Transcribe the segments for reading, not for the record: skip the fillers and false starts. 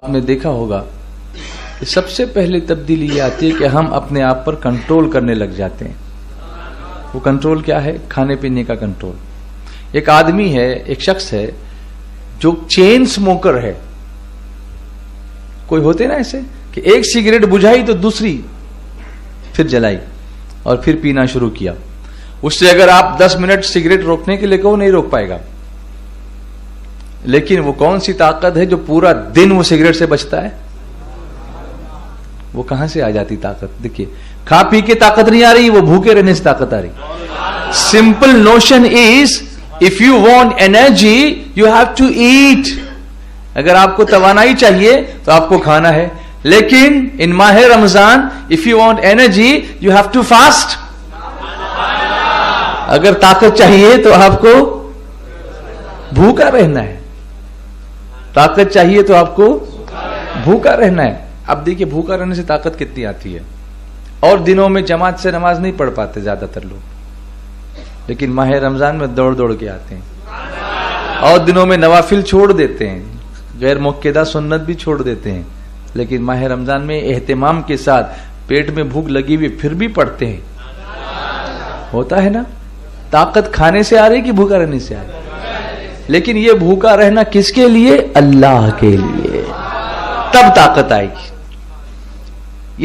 آپ نے دیکھا ہوگا کہ سب سے پہلے تبدیلی یہ آتی ہے کہ ہم اپنے آپ پر کنٹرول کرنے لگ جاتے ہیں. وہ کنٹرول کیا ہے؟ کھانے پینے کا کنٹرول. ایک آدمی ہے، ایک شخص ہے جو چین سموکر ہے. کوئی ہوتے نا ایسے کہ ایک سگریٹ بجھائی تو دوسری پھر جلائی اور پھر پینا شروع کیا. اس سے اگر آپ 10 منٹ سگریٹ روکنے کے لیے کہو نہیں روک پائے گا. لیکن وہ کون سی طاقت ہے جو پورا دن وہ سگریٹ سے بچتا ہے؟ وہ کہاں سے آ جاتی طاقت؟ دیکھیے، کھا پی کے طاقت نہیں آ رہی، وہ بھوکے رہنے سے طاقت آ رہی. Simple notion is if you want energy you have to eat. اگر آپ کو توانائی چاہیے تو آپ کو کھانا ہے. لیکن ان ماہ Ramzan if you want energy you have to fast. اگر طاقت چاہیے تو آپ کو بھوکا رہنا ہے. طاقت چاہیے تو آپ کو بھوکا رہنا ہے. اب دیکھیے بھوکا رہنے سے طاقت کتنی آتی ہے. اور دنوں میں جماعت سے نماز نہیں پڑھ پاتے زیادہ تر لوگ، لیکن ماہ رمضان میں دوڑ دوڑ کے آتے ہیں. اور دنوں میں نوافل چھوڑ دیتے ہیں، غیر مؤکدہ سنت بھی چھوڑ دیتے ہیں، لیکن ماہ رمضان میں اہتمام کے ساتھ پیٹ میں بھوک لگی ہوئی پھر بھی پڑھتے ہیں. ہوتا ہے نا؟ طاقت کھانے سے آ رہی کہ بھوکا رہنے سے آ رہی؟ لیکن یہ بھوکا رہنا کس کے لیے؟ اللہ کے لیے. تب طاقت آئے گی.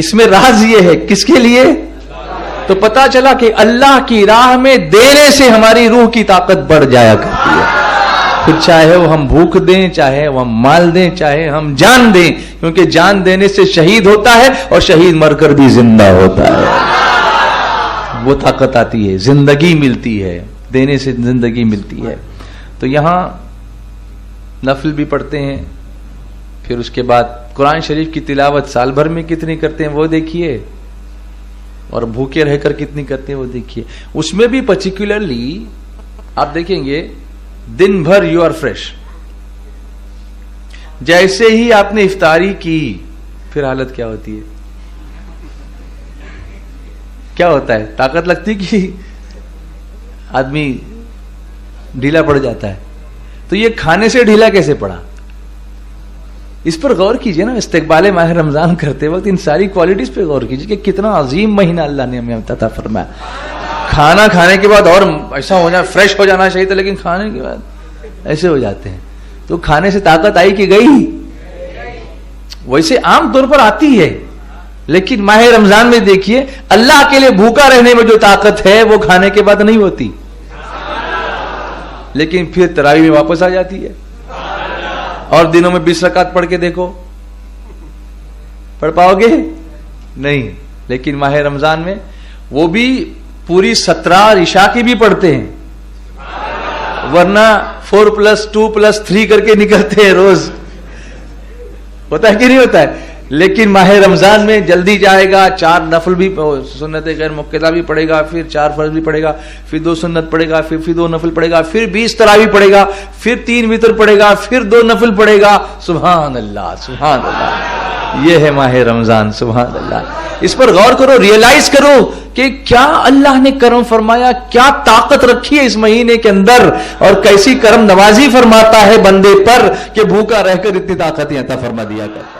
اس میں راز یہ ہے کس کے لیے؟ تو پتا چلا کہ اللہ کی راہ میں دینے سے ہماری روح کی طاقت بڑھ جایا کرتی ہے. پھر چاہے وہ ہم بھوک دیں، چاہے وہ ہم مال دیں، چاہے ہم جان دیں، کیونکہ جان دینے سے شہید ہوتا ہے اور شہید مر کر بھی زندہ ہوتا ہے. وہ طاقت آتی ہے، زندگی ملتی ہے، دینے سے زندگی ملتی ہے. تو یہاں نفل بھی پڑھتے ہیں، پھر اس کے بعد قرآن شریف کی تلاوت سال بھر میں کتنی کرتے ہیں وہ دیکھیے، اور بھوکے رہ کر کتنی کرتے ہیں وہ دیکھیے. اس میں بھی پرٹیکولرلی آپ دیکھیں گے دن بھر یو آر فریش. جیسے ہی آپ نے افطاری کی پھر حالت کیا ہوتی ہے؟ کیا ہوتا ہے؟ طاقت لگتی کہ آدمی ڈھیلا پڑ جاتا ہے. تو یہ کھانے سے ڈھیلا کیسے پڑا؟ اس پر غور کیجئے نا. استقبال ماہ رمضان کرتے وقت ان ساری کوالٹیز پہ غور کیجئے کہ کتنا عظیم مہینہ اللہ نے ہمیں عطا فرمایا. کھانا کھانے کے بعد اور ایسا ہو جائے، فریش ہو جانا چاہیے تھا، لیکن کھانے کے بعد ایسے ہو جاتے ہیں. تو کھانے سے طاقت آئی کہ گئی؟ ویسے عام طور پر آتی ہے، لیکن ماہ رمضان میں دیکھیے اللہ کے لیے بھوکا رہنے میں جو طاقت ہے وہ کھانے کے بعد نہیں ہوتی، لیکن پھر تراویح میں واپس آ جاتی ہے. اور دنوں میں 20 رکعت پڑھ کے دیکھو، پڑھ پاؤ گے؟ نہیں. لیکن ماہ رمضان میں وہ بھی پوری 17 عشاء کی بھی پڑھتے ہیں، ورنہ 4+2+3 کر کے نکلتے ہیں روز. ہوتا ہے کہ نہیں ہوتا ہے؟ لیکن ماہ رمضان میں جلدی جائے گا، 4 نفل بھی سنت غیر مؤکدہ بھی پڑھے گا، پھر 4 فرض بھی پڑھے گا، پھر 2 سنت پڑھے گا، پھر 2 نفل پڑھے گا، پھر 20 تراویح پڑھے گا، پھر 3 وتر پڑھے گا، پھر 2 نفل پڑھے گا. سبحان اللہ سبحان اللہ. یہ ہے ماہ رمضان. سبحان اللہ. اس پر غور کرو، ریئلائز کرو کہ کیا اللہ نے کرم فرمایا، کیا طاقت رکھی ہے اس مہینے کے اندر، اور کیسی کرم نوازی فرماتا ہے بندے پر کہ بھوکا رہ کر اتنی طاقت عطا فرما دیا کرتا ہے.